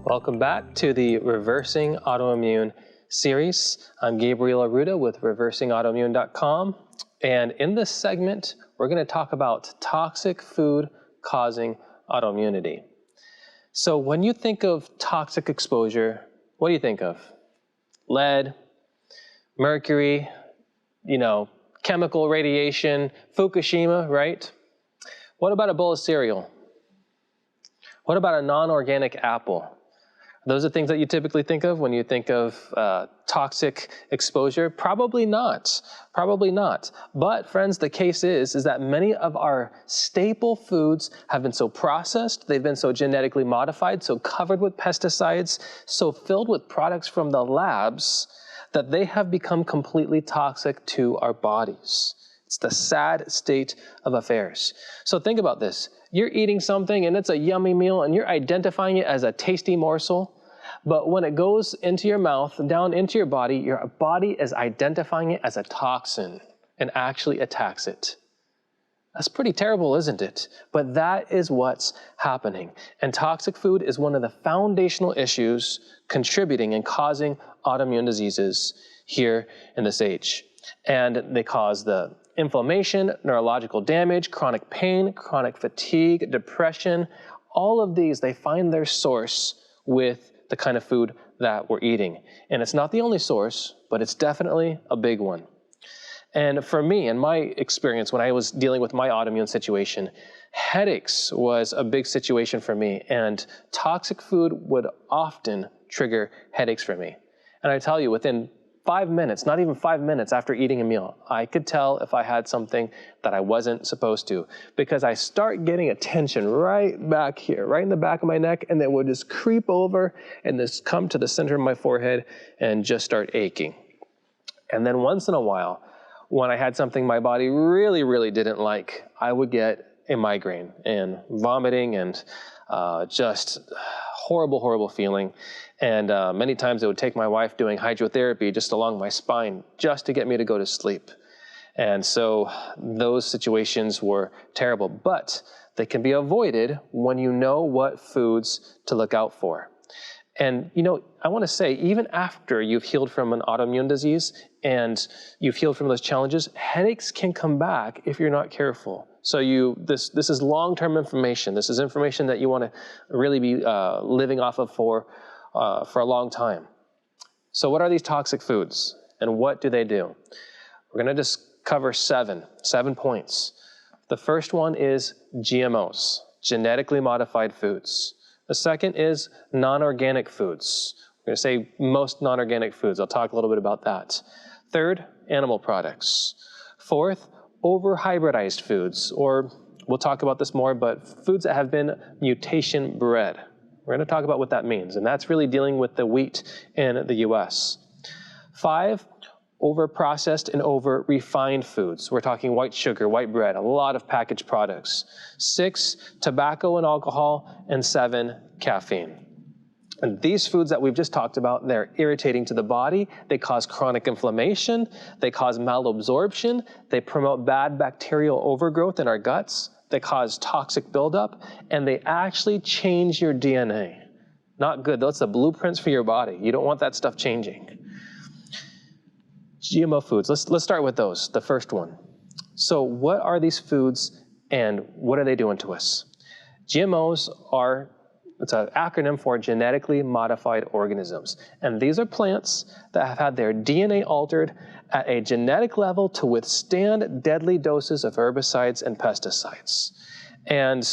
Welcome back to the Reversing Autoimmune series. I'm Gabriel Arruda with reversingautoimmune.com, and in this segment, we're going to talk about toxic food causing autoimmunity. So when you think of toxic exposure, what do you think of? Lead, mercury, chemical radiation, Fukushima, right? What about a bowl of cereal? What about a non-organic apple? Those are things that you typically think of when you think of toxic exposure? Probably not. Probably not. But friends, the case is that many of our staple foods have been so processed, they've been so genetically modified, so covered with pesticides, so filled with products from the labs, that they have become completely toxic to our bodies. It's the sad state of affairs. So think about this. You're eating something and it's a yummy meal and you're identifying it as a tasty morsel, but when it goes into your mouth, down into your body is identifying it as a toxin and actually attacks it. That's pretty terrible, isn't it? But that is what's happening. And toxic food is one of the foundational issues contributing and causing autoimmune diseases here in this age. And they cause the inflammation, neurological damage, chronic pain, chronic fatigue, depression. All of these, they find their source with the kind of food that we're eating. And it's not the only source, but it's definitely a big one. And for me, in my experience, when I was dealing with my autoimmune situation, headaches was a big situation for me. And toxic food would often trigger headaches for me. And I tell you, within 5 minutes, not even 5 minutes after eating a meal, I could tell if I had something that I wasn't supposed to, because I start getting a tension right back here, right in the back of my neck, and it would just creep over and just come to the center of my forehead and just start aching. And then once in a while, when I had something my body really, really didn't like, I would get a migraine and vomiting and just horrible, horrible feeling. And many times it would take my wife doing hydrotherapy just along my spine just to get me to go to sleep. And so those situations were terrible, but they can be avoided when you know what foods to look out for. And I want to say, even after you've healed from an autoimmune disease and you've healed from those challenges, headaches can come back if you're not careful. So this is long-term information. This is information that you want to really be living off of for a long time. So what are these toxic foods and what do they do? We're going to just cover seven points. The first one is GMOs, genetically modified foods. The second is non-organic foods. We're going to say most non-organic foods. I'll talk a little bit about that. Third, animal products. Fourth, over-hybridized foods, or we'll talk about this more, but foods that have been mutation bred. We're going to talk about what that means, and that's really dealing with the wheat in the US. 5, over-processed and over-refined foods. We're talking white sugar, white bread, a lot of packaged products. 6, tobacco and alcohol, and 7, caffeine. And these foods that we've just talked about, they're irritating to the body, they cause chronic inflammation, they cause malabsorption, they promote bad bacterial overgrowth in our guts, they cause toxic buildup, and they actually change your DNA. Not good. That's the blueprints for your body. You don't want that stuff changing. GMO foods. Let's start with those, the first one. So what are these foods and what are they doing to us? GMOs are, it's an acronym for genetically modified organisms. And these are plants that have had their DNA altered at a genetic level to withstand deadly doses of herbicides and pesticides. And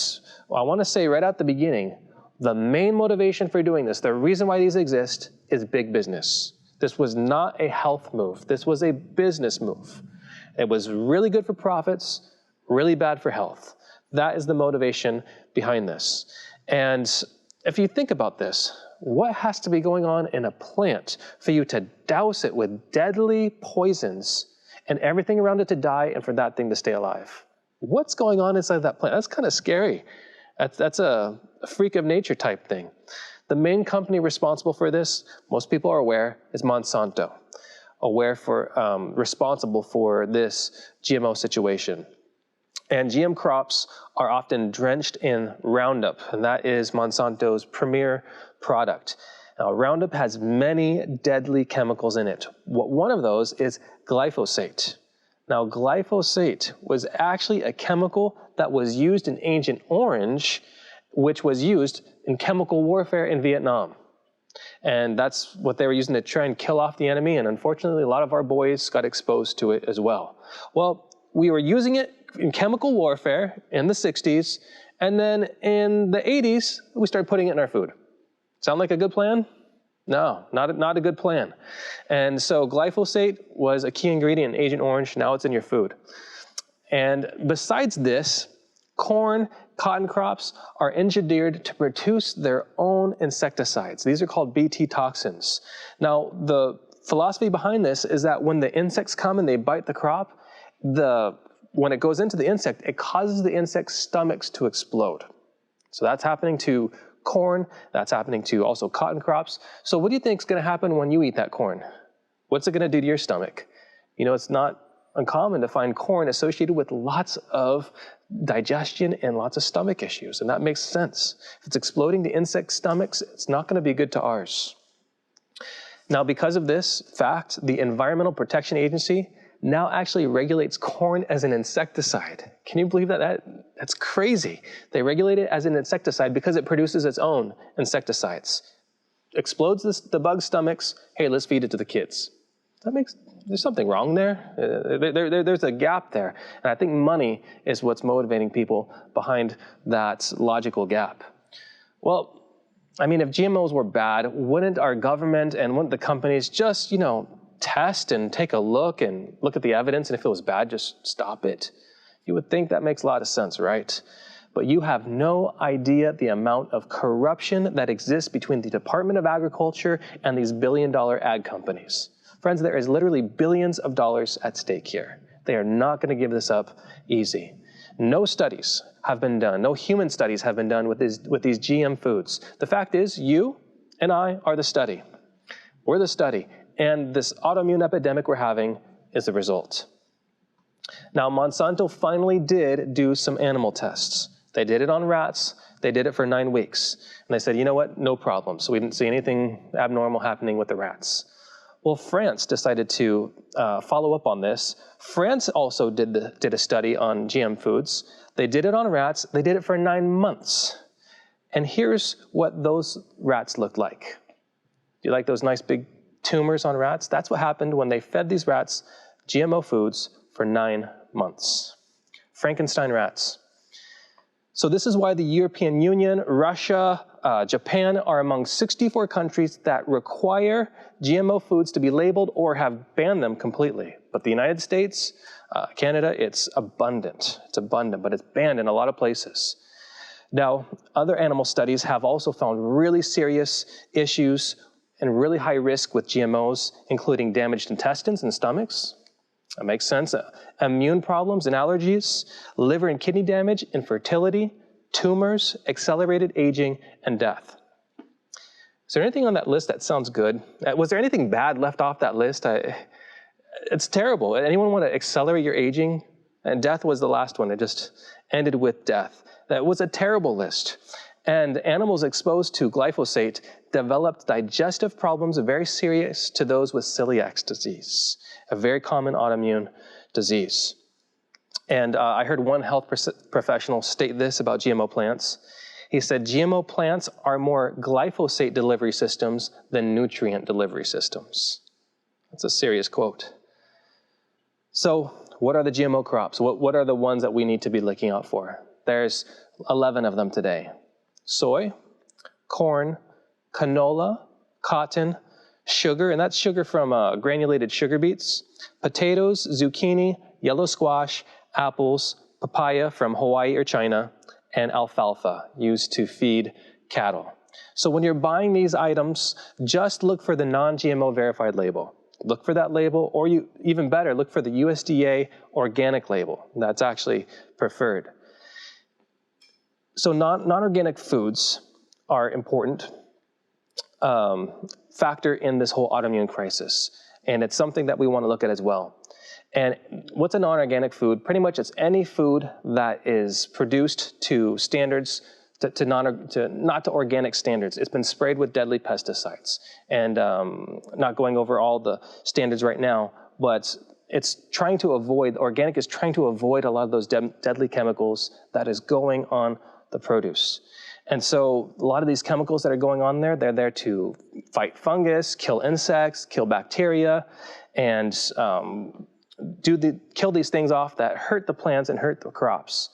I want to say right at the beginning, the main motivation for doing this, the reason why these exist, is big business. This was not a health move. This was a business move. It was really good for profits, really bad for health. That is the motivation behind this. And if you think about this, what has to be going on in a plant for you to douse it with deadly poisons and everything around it to die and for that thing to stay alive? What's going on inside that plant? That's kind of scary. That's a freak of nature type thing. The main company responsible for this, most people are aware, is Monsanto, responsible for this GMO situation. And GM crops are often drenched in Roundup, and that is Monsanto's premier product. Now, Roundup has many deadly chemicals in it. One of those is glyphosate. Now, glyphosate was actually a chemical that was used in Agent Orange, which was used in chemical warfare in Vietnam. And that's what they were using to try and kill off the enemy, and unfortunately, a lot of our boys got exposed to it as well. Well, we were using it in chemical warfare in the 60s, and then in the 80s, we started putting it in our food. Sound like a good plan? No, not a good plan. And so glyphosate was a key ingredient in Agent Orange. Now it's in your food. And besides this, corn, cotton crops are engineered to produce their own insecticides. These are called Bt toxins. Now, the philosophy behind this is that when the insects come and they bite the crop, when it goes into the insect, it causes the insect's stomachs to explode. So that's happening to corn, that's happening to also cotton crops. So what do you think is going to happen when you eat that corn? What's it going to do to your stomach? You know, it's not uncommon to find corn associated with lots of digestion and lots of stomach issues, and that makes sense. If it's exploding the insect stomachs, it's not going to be good to ours. Now, because of this fact, the Environmental Protection Agency now actually regulates corn as an insecticide. Can you believe that? That's crazy. They regulate it as an insecticide because it produces its own insecticides. Explodes the bug's stomachs, hey, let's feed it to the kids. There's something wrong there. There's a gap there. And I think money is what's motivating people behind that logical gap. Well, I mean, if GMOs were bad, wouldn't our government and wouldn't the companies just, test and take a look and look at the evidence, and if it was bad, just stop it? You would think that makes a lot of sense, right? But you have no idea the amount of corruption that exists between the Department of Agriculture and these billion-dollar ag companies. Friends, there is literally billions of dollars at stake here. They are not going to give this up easy. No studies have been done. No human studies have been done with these GM foods. The fact is, you and I are the study. We're the study. And this autoimmune epidemic we're having is the result. Now, Monsanto finally did do some animal tests. They did it on rats. They did it for 9 weeks. And they said, you know what? No problem. So we didn't see anything abnormal happening with the rats. Well, France decided to follow up on this. France also did a study on GM foods. They did it on rats. They did it for 9 months. And here's what those rats looked like. Do you like those nice big tumors on rats? That's what happened when they fed these rats GMO foods for 9 months. Frankenstein rats. So this is why the European Union, Russia, Japan are among 64 countries that require GMO foods to be labeled or have banned them completely. But the United States, Canada, it's abundant. It's abundant, but it's banned in a lot of places. Now, other animal studies have also found really serious issues and really high risk with GMOs, including damaged intestines and stomachs. That makes sense. Immune problems and allergies, liver and kidney damage, infertility, tumors, accelerated aging, and death. Is there anything on that list that sounds good? Was there anything bad left off that list? It's terrible. Anyone want to accelerate your aging? And death was the last one. It just ended with death. That was a terrible list. And animals exposed to glyphosate developed digestive problems very serious to those with celiac disease, a very common autoimmune disease. And I heard one health professional state this about GMO plants. He said, GMO plants are more glyphosate delivery systems than nutrient delivery systems. That's a serious quote. So what are the GMO crops? What are the ones that we need to be looking out for? There's 11 of them today. Soy, corn, canola, cotton, sugar, and that's sugar from granulated sugar beets, potatoes, zucchini, yellow squash, apples, papaya from Hawaii or China, and alfalfa used to feed cattle. So when you're buying these items, just look for the non-GMO verified label. Look for that label, or even better, look for the USDA organic label. That's actually preferred. So non-organic foods are important factor in this whole autoimmune crisis. And it's something that we want to look at as well. And what's a non-organic food? Pretty much it's any food that is produced to standards, not to organic standards. It's been sprayed with deadly pesticides. And not going over all the standards right now, but it's trying to avoid, organic is trying to avoid a lot of those deadly chemicals that is going on the produce. And so a lot of these chemicals that are going on there, they're there to fight fungus, kill insects, kill bacteria, and kill these things off that hurt the plants and hurt the crops.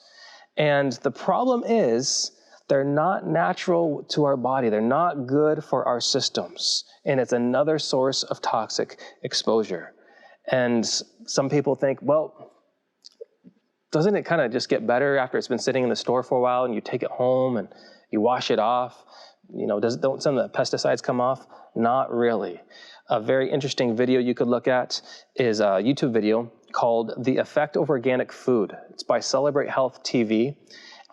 And the problem is they're not natural to our body. They're not good for our systems. And it's another source of toxic exposure. And some people think, well, doesn't it kind of just get better after it's been sitting in the store for a while and you take it home and you wash it off? Don't some of the pesticides come off? Not really. A very interesting video you could look at is a YouTube video called The Effect of Organic Food. It's by Celebrate Health TV.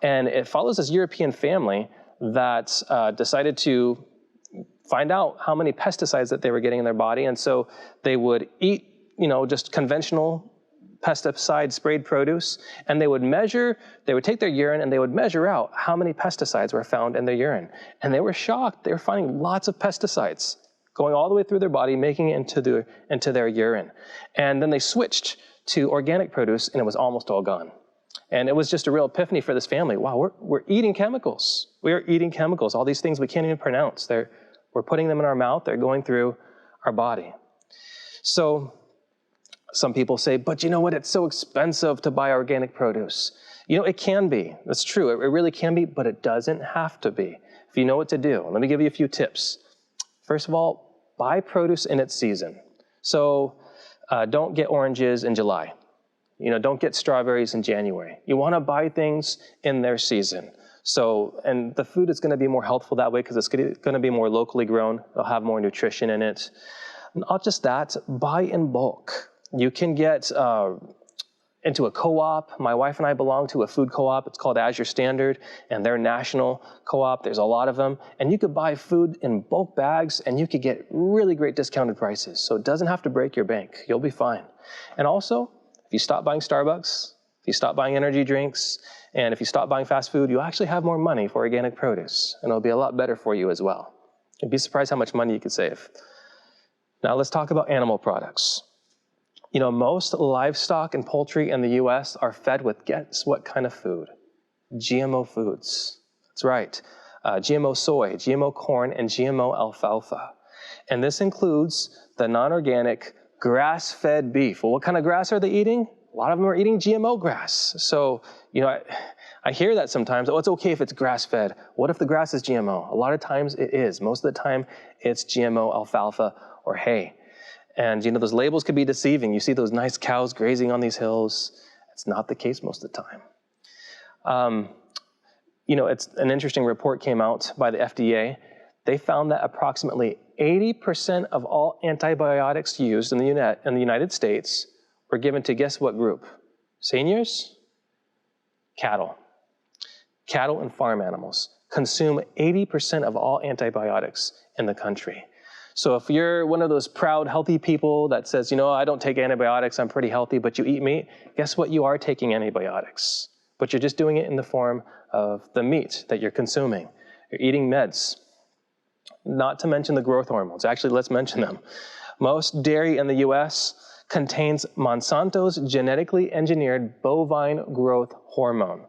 And it follows this European family that decided to find out how many pesticides that they were getting in their body. And so they would eat, just conventional pesticide sprayed produce, and they would take their urine and they would measure out how many pesticides were found in their urine. And they were shocked. They were finding lots of pesticides going all the way through their body, making it into their urine. And then they switched to organic produce, and it was almost all gone. And it was just a real epiphany for this family. Wow, we're eating chemicals. We are eating chemicals. All these things we can't even pronounce. We're putting them in our mouth. They're going through our body. So some people say, but you know what? It's so expensive to buy organic produce. It can be. That's true. It really can be, but it doesn't have to be. If you know what to do, let me give you a few tips. First of all, buy produce in its season. So don't get oranges in July. Don't get strawberries in January. You want to buy things in their season. So, and the food is going to be more healthful that way because it's going to be more locally grown. It'll have more nutrition in it. Not just that, buy in bulk. You can get into a co-op. My wife and I belong to a food co-op. It's called Azure Standard, and they're national co-op. There's a lot of them. And you could buy food in bulk bags, and you could get really great discounted prices. So it doesn't have to break your bank. You'll be fine. And also, if you stop buying Starbucks, if you stop buying energy drinks, and if you stop buying fast food, you'll actually have more money for organic produce, and it'll be a lot better for you as well. You'd be surprised how much money you could save. Now let's talk about animal products. Most livestock and poultry in the U.S. are fed with, guess what kind of food? GMO foods. That's right. GMO soy, GMO corn, and GMO alfalfa. And this includes the non-organic grass-fed beef. Well, what kind of grass are they eating? A lot of them are eating GMO grass. So, I hear that sometimes. Oh, it's okay if it's grass-fed. What if the grass is GMO? A lot of times it is. Most of the time, it's GMO alfalfa or hay. And, those labels could be deceiving. You see those nice cows grazing on these hills. It's not the case most of the time. It's an interesting report came out by the FDA. They found that approximately 80% of all antibiotics used in the United States were given to guess what group? Seniors? Cattle. Cattle and farm animals consume 80% of all antibiotics in the country. So if you're one of those proud, healthy people that says, I don't take antibiotics, I'm pretty healthy, but you eat meat, guess what? You are taking antibiotics, but you're just doing it in the form of the meat that you're consuming. You're eating meds. Not to mention the growth hormones. Actually, let's mention them. Most dairy in the U.S. contains Monsanto's genetically engineered bovine growth hormone.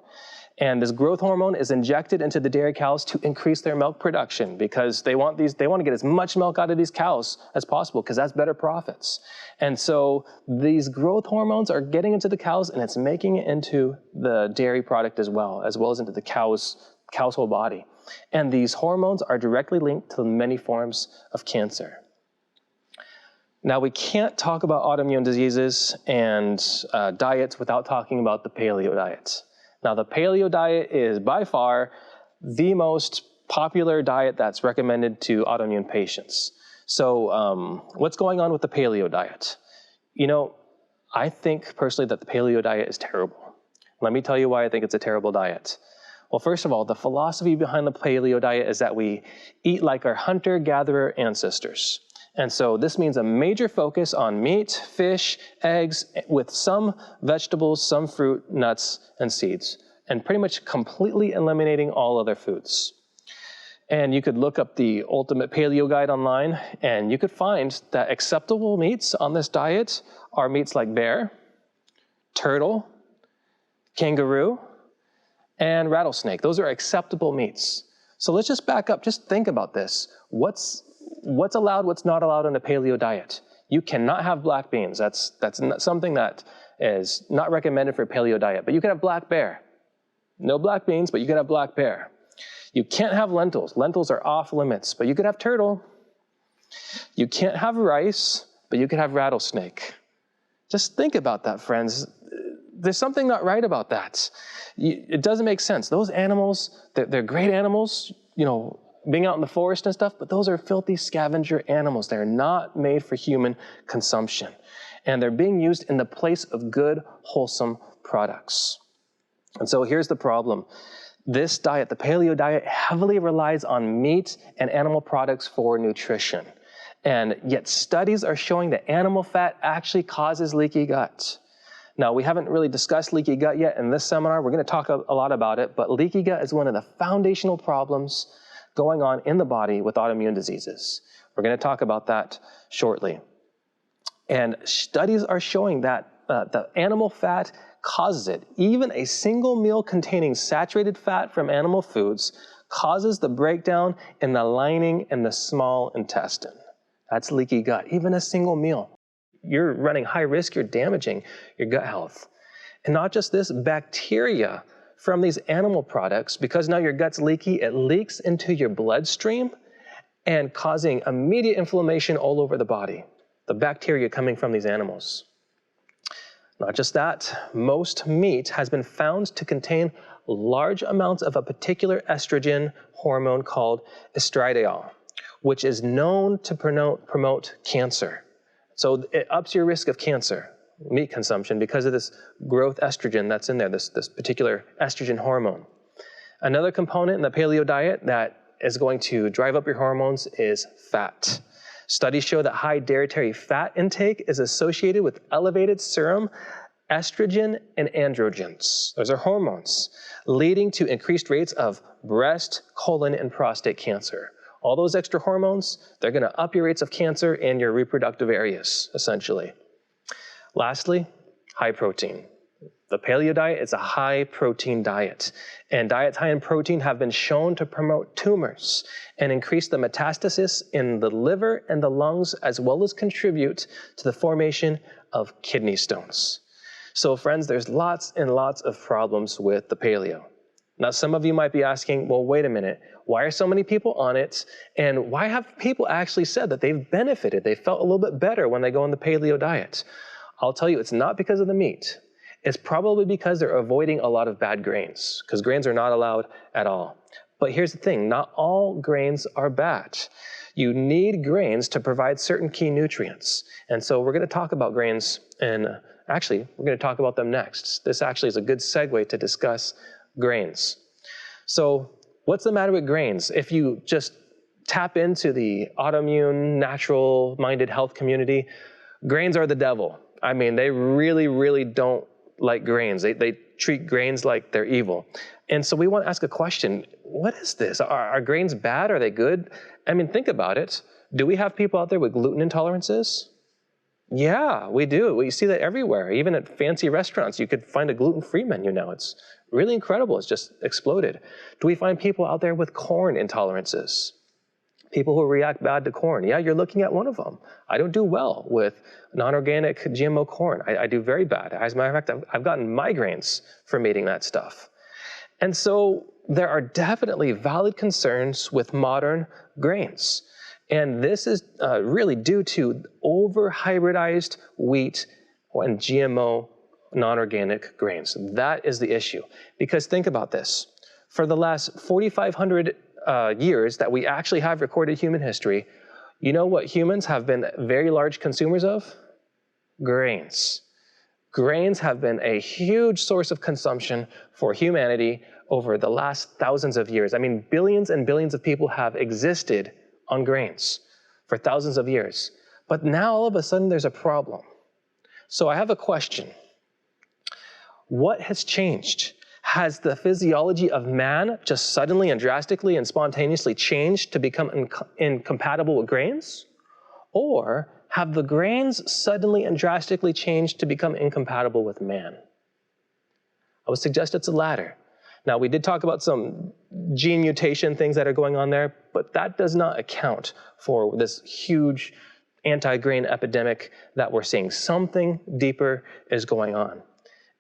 And this growth hormone is injected into the dairy cows to increase their milk production because they want to get as much milk out of these cows as possible because that's better profits. And so these growth hormones are getting into the cows and it's making it into the dairy product as well as into the cow's whole body. And these hormones are directly linked to many forms of cancer. Now, we can't talk about autoimmune diseases and diets without talking about the paleo diet. Now, the paleo diet is by far the most popular diet that's recommended to autoimmune patients. So what's going on with the paleo diet? I think personally that the paleo diet is terrible. Let me tell you why I think it's a terrible diet. Well, first of all, the philosophy behind the paleo diet is that we eat like our hunter-gatherer ancestors. And so this means a major focus on meat, fish, eggs, with some vegetables, some fruit, nuts, and seeds, and pretty much completely eliminating all other foods. And you could look up the Ultimate Paleo Guide online, and you could find that acceptable meats on this diet are meats like bear, turtle, kangaroo, and rattlesnake. Those are acceptable meats. So let's just back up, just think about this. What's allowed, what's not allowed on a paleo diet? You cannot have black beans. That's something that is not recommended for a paleo diet, but you can have black bear. No black beans, but you can have black bear. You can't have lentils. Lentils are off limits, but you could have turtle. You can't have rice, but you could have rattlesnake. Just think about that, friends. There's something not right about that. It doesn't make sense. Those animals, they're great animals, you know, being out in the forest and stuff, but those are filthy scavenger animals. They're not made for human consumption. And they're being used in the place of good, wholesome products. And so here's the problem. This diet, the paleo diet, heavily relies on meat and animal products for nutrition. And yet studies are showing that animal fat actually causes leaky gut. Now, we haven't really discussed leaky gut yet in this seminar. We're going to talk a lot about it, but leaky gut is one of the foundational problems going on in the body with autoimmune diseases. We're going to talk about that shortly. And studies are showing that the animal fat causes it. Even a single meal containing saturated fat from animal foods causes the breakdown in the lining in the small intestine. That's leaky gut, even a single meal. You're running high risk, you're damaging your gut health. And not just this, bacteria from these animal products, because now your gut's leaky, it leaks into your bloodstream and causing immediate inflammation all over the body. The bacteria coming from these animals. Not just that, most meat has been found to contain large amounts of a particular estrogen hormone called estradiol, which is known to promote cancer. So it ups your risk of cancer, meat consumption, because of this growth estrogen that's in there, this particular estrogen hormone. Another component in the paleo diet that is going to drive up your hormones is fat. Studies show that high dietary fat intake is associated with elevated serum estrogen and androgens. Those are hormones, leading to increased rates of breast, colon, and prostate cancer. All those extra hormones, they're going to up your rates of cancer in your reproductive areas, essentially. Lastly, high protein. The paleo diet is a high protein diet, and diets high in protein have been shown to promote tumors and increase the metastasis in the liver and the lungs, as well as contribute to the formation of kidney stones. So friends, there's lots and lots of problems with the paleo. Now, some of you might be asking, well, wait a minute, why are so many people on it? And why have people actually said that they've benefited? They felt a little bit better when they go on the paleo diet. I'll tell you, it's not because of the meat. It's probably because they're avoiding a lot of bad grains, because grains are not allowed at all. But here's the thing, not all grains are bad. You need grains to provide certain key nutrients. And so we're going to talk about grains, and actually, we're going to talk about them next. This actually is a good segue to discuss grains. So what's the matter with grains? If you just tap into the autoimmune, natural-minded health community, grains are the devil. I mean, they really, really don't like grains. They treat grains like they're evil. And so we want to ask a question. What is this? Are grains bad? Are they good? I mean, think about it. Do we have people out there with gluten intolerances? Yeah, we do. We see that everywhere. Even at fancy restaurants, you could find a gluten-free menu now. It's really incredible. It's just exploded. Do we find people out there with corn intolerances? People who react bad to corn. Yeah, you're looking at one of them. I don't do well with non-organic GMO corn. I do very bad. As a matter of fact, I've gotten migraines from eating that stuff. And so there are definitely valid concerns with modern grains. And this is really due to over-hybridized wheat and GMO non-organic grains. That is the issue. Because think about this. For the last 4,500 years that we actually have recorded human history, you know what humans have been very large consumers of? Grains. Grains have been a huge source of consumption for humanity over the last thousands of years. I mean, billions and billions of people have existed on grains. for thousands of years. But now all of a sudden there's a problem. So I have a question. What has changed? Has the physiology of man just suddenly and drastically and spontaneously changed to become incompatible with grains? Or have the grains suddenly and drastically changed to become incompatible with man? I would suggest it's the latter. Now, we did talk about some gene mutation things that are going on there, but that does not account for this huge anti-grain epidemic that we're seeing. Something deeper is going on.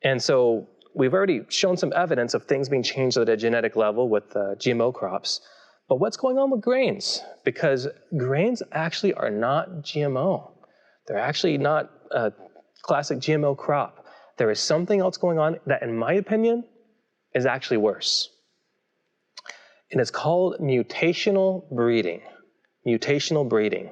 And so we've already shown some evidence of things being changed at a genetic level with GMO crops. But what's going on with grains? Because grains actually are not GMO. They're actually not a classic GMO crop. There is something else going on that, in my opinion, is actually worse. And it's called mutational breeding. Mutational breeding.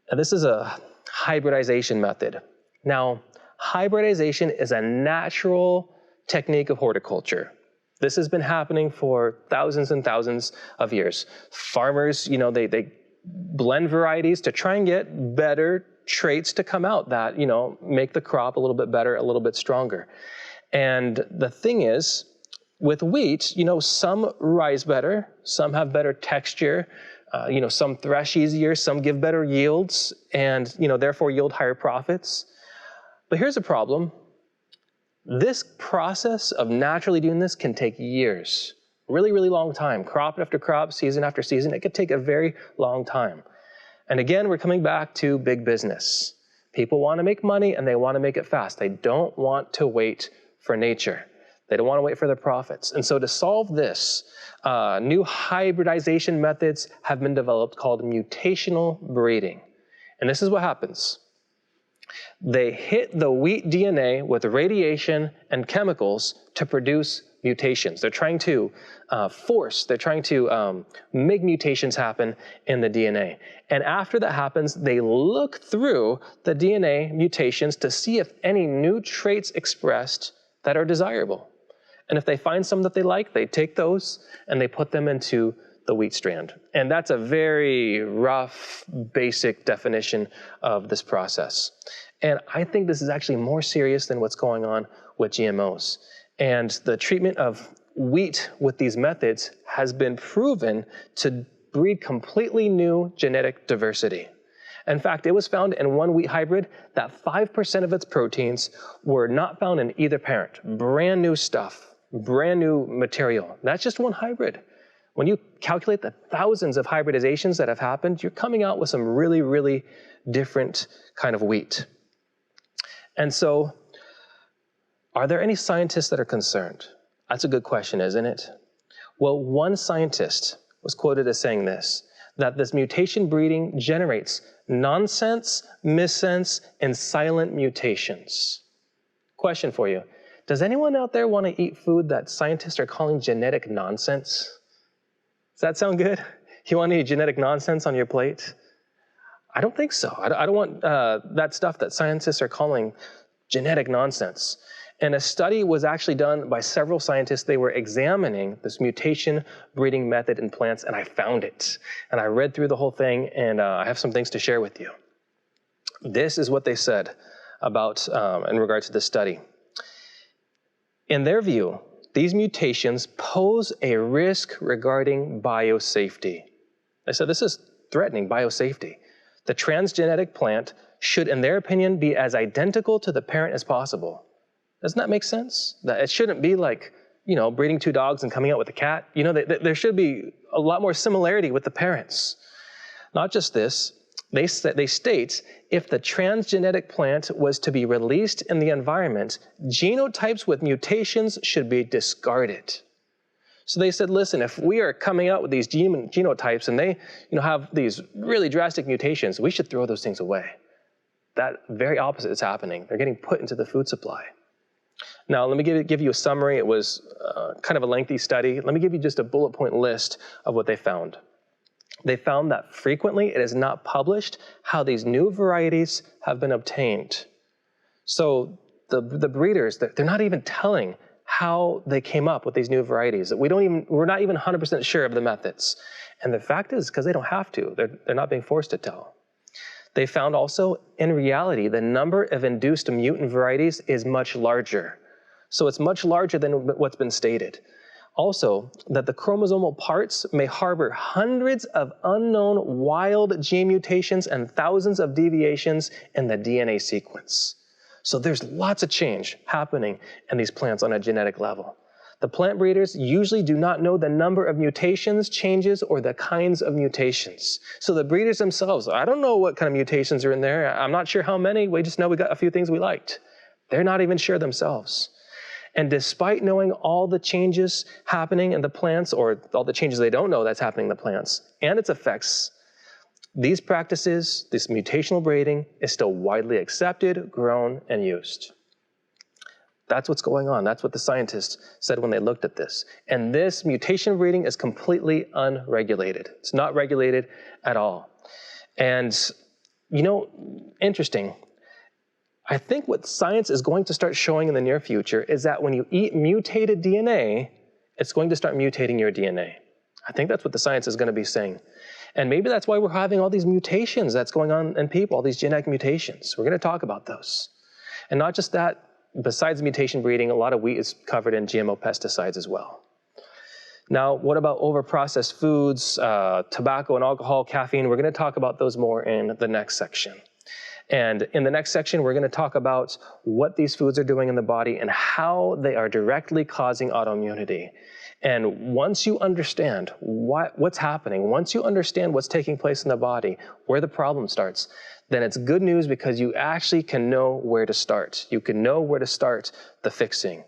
Now, this is a hybridization method. Now, hybridization is a natural technique of horticulture. This has been happening for thousands and thousands of years. Farmers, they blend varieties to try and get better traits to come out that, make the crop a little bit better, a little bit stronger. And the thing is, with wheat, some rise better, some have better texture, some thresh easier, some give better yields, and, therefore yield higher profits. But here's a problem. This process of naturally doing this can take years, really, really long time. Crop after crop, season after season, it could take a very long time. And again, we're coming back to big business. People want to make money and they want to make it fast. They don't want to wait for nature. They don't want to wait for the profits. And so to solve this, new hybridization methods have been developed called mutational breeding. And this is what happens. They hit the wheat DNA with radiation and chemicals to produce mutations. They're trying to make mutations happen in the DNA. And after that happens, they look through the DNA mutations to see if any new traits expressed that are desirable. And if they find some that they like, they take those and they put them into the wheat strand. And that's a very rough, basic definition of this process. And I think this is actually more serious than what's going on with GMOs. And the treatment of wheat with these methods has been proven to breed completely new genetic diversity. In fact, it was found in one wheat hybrid that 5% of its proteins were not found in either parent. Brand new stuff, brand new material. That's just one hybrid. When you calculate the thousands of hybridizations that have happened, you're coming out with some really, really different kind of wheat. And so, are there any scientists that are concerned? That's a good question, isn't it? Well, one scientist was quoted as saying this, that this mutation breeding generates nonsense, missense, and silent mutations. Question for you. Does anyone out there want to eat food that scientists are calling genetic nonsense? Does that sound good? You want to eat genetic nonsense on your plate? I don't think so. I don't want that stuff that scientists are calling genetic nonsense. And a study was actually done by several scientists. They were examining this mutation breeding method in plants, and I found it. And I read through the whole thing, and I have some things to share with you. This is what they said about, in regard to this study. In their view, these mutations pose a risk regarding biosafety. They said this is threatening biosafety. The transgenic plant should, in their opinion, be as identical to the parent as possible. Doesn't that make sense? That it shouldn't be like, breeding two dogs and coming out with a cat. There should be a lot more similarity with the parents. Not just this, they state if the transgenic plant was to be released in the environment, genotypes with mutations should be discarded. So they said, listen, if we are coming out with these genotypes and they have these really drastic mutations, we should throw those things away. That very opposite is happening. They're getting put into the food supply. Now, let me give you a summary. It was kind of a lengthy study. Let me give you just a bullet point list of what they found. They found that frequently it is not published how these new varieties have been obtained. So the breeders, they're not even telling how they came up with these new varieties. We're not even 100% sure of the methods. And the fact is, because they don't have to, they're not being forced to tell. They found also, in reality, the number of induced mutant varieties is much larger. So it's much larger than what's been stated. Also, that the chromosomal parts may harbor hundreds of unknown wild gene mutations and thousands of deviations in the DNA sequence. So there's lots of change happening in these plants on a genetic level. The plant breeders usually do not know the number of mutations, changes, or the kinds of mutations. So the breeders themselves, I don't know what kind of mutations are in there. I'm not sure how many. We just know we got a few things we liked. They're not even sure themselves. And despite knowing all the changes happening in the plants, or all the changes they don't know that's happening in the plants, and its effects, these practices, this mutational breeding, is still widely accepted, grown, and used. That's what's going on. That's what the scientists said when they looked at this. And this mutation breeding is completely unregulated. It's not regulated at all. And, you know, interesting. I think what science is going to start showing in the near future is that when you eat mutated DNA, it's going to start mutating your DNA. I think that's what the science is going to be saying. And maybe that's why we're having all these mutations that's going on in people, all these genetic mutations. We're going to talk about those. And not just that, besides mutation breeding, a lot of wheat is covered in GMO pesticides as well. Now, what about overprocessed foods, tobacco and alcohol, caffeine? We're going to talk about those more in the next section. And in the next section, we're going to talk about what these foods are doing in the body and how they are directly causing autoimmunity. And once you understand what's happening, once you understand what's taking place in the body, where the problem starts, then it's good news because you actually can know where to start. You can know where to start the fixing.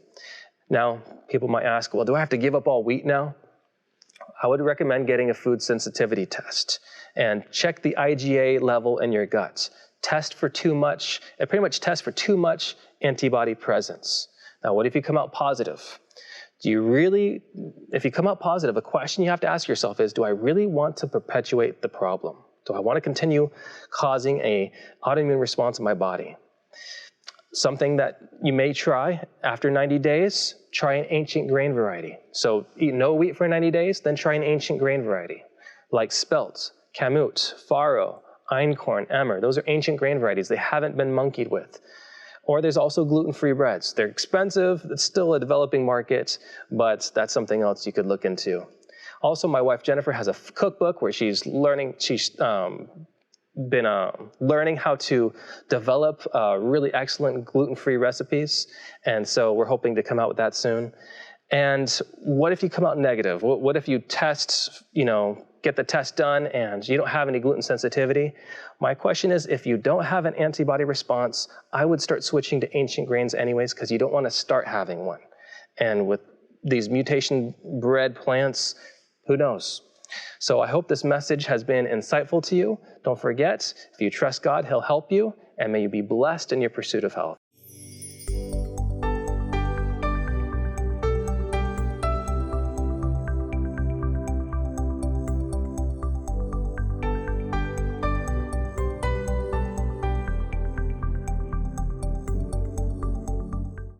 Now, people might ask, well, do I have to give up all wheat now? I would recommend getting a food sensitivity test and check the IgA level in your gut. Test for too much, it pretty much tests for too much antibody presence. Now, what if you come out positive? If you come out positive, a question you have to ask yourself is, do I really want to perpetuate the problem? Do I want to continue causing an autoimmune response in my body? Something that you may try after 90 days, try an ancient grain variety. So eat no wheat for 90 days, then try an ancient grain variety, like spelt, kamut, farro, einkorn, emmer. Those are ancient grain varieties. They haven't been monkeyed with. Or there's also gluten-free breads. They're expensive. It's still a developing market, but that's something else you could look into. Also, my wife Jennifer has a cookbook where she's learning how to develop really excellent gluten-free recipes, and so we're hoping to come out with that soon. And what if you come out negative? What if you test, get the test done and you don't have any gluten sensitivity? My question is, if you don't have an antibody response, I would start switching to ancient grains anyways, because you don't want to start having one. And with these mutation-bred plants, who knows? So I hope this message has been insightful to you. Don't forget, if you trust God, He'll help you, and may you be blessed in your pursuit of health.